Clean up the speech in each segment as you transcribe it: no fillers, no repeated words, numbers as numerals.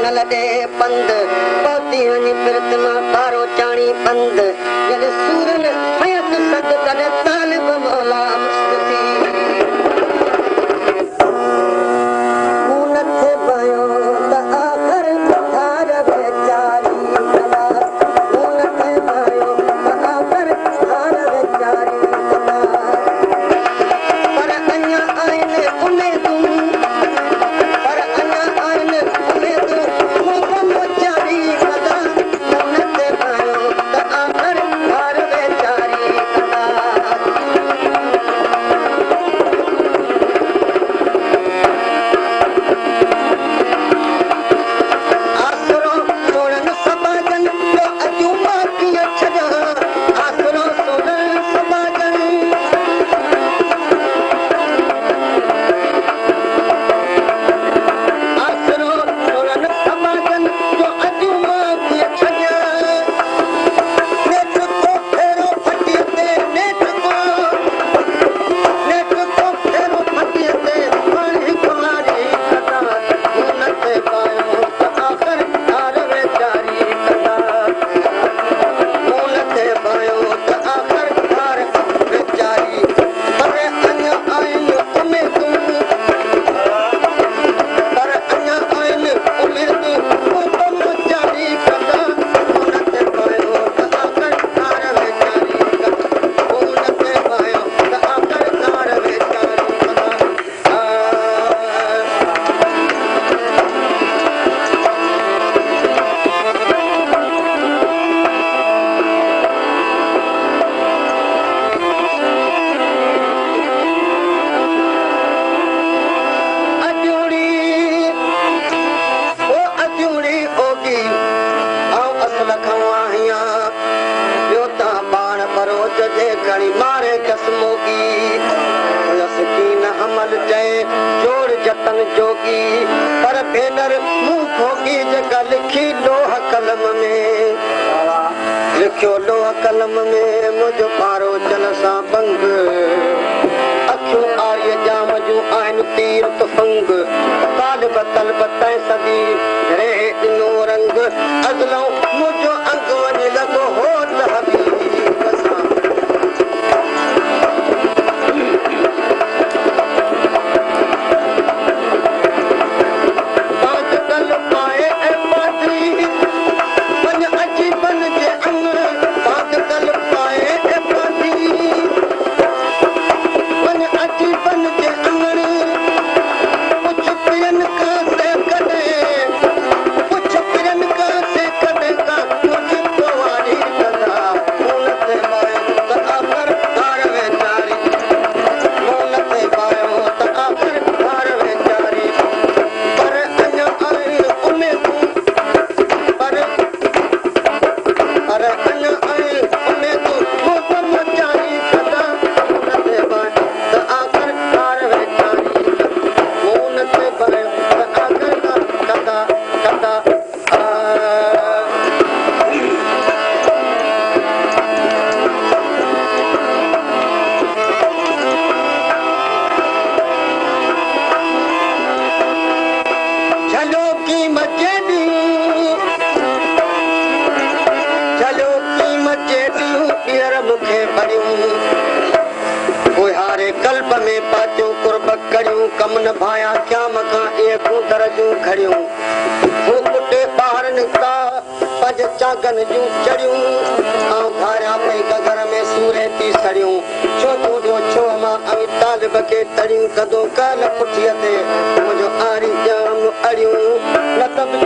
न लॾे पंध पहुती वञी प्रीतमा तारो चाणी पंध जॾहिं सूरन हयसि सॾु तॾहिं तालिब मौला मुस्त थी मूं नथे बयो त आख़िर धार वेचारी कला मूं नथे बयो त आख़िर धार वेचारी कला पर अञा आहिनि उमेदूं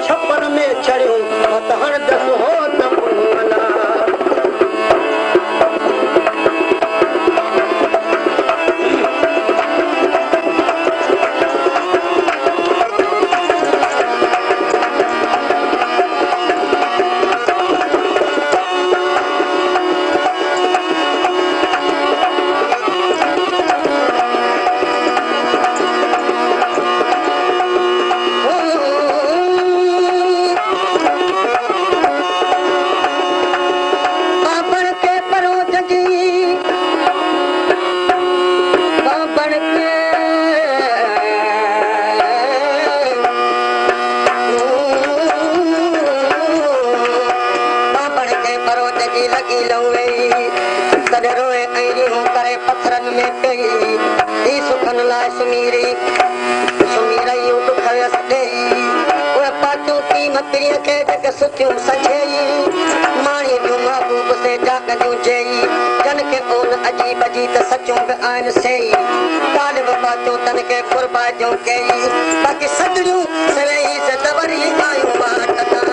छप्पन में चढ़ियूं हर दस हो में कई ई सुखन लाइ सुमीरी सुमीरई दुख व्यस ॾेई उहे पाटियूं क़ीमतीअ खे जेके सुठियूं सॼेई माणी जूं महबूब से जाग जूं चई जन खे कोन अजीब जी त सचूं बि आहिनि सही तालिब पाटियूं तन खे कुर्बा जूं कई बाक़ी सॼियूं सवेई से त वरी आयूं बाट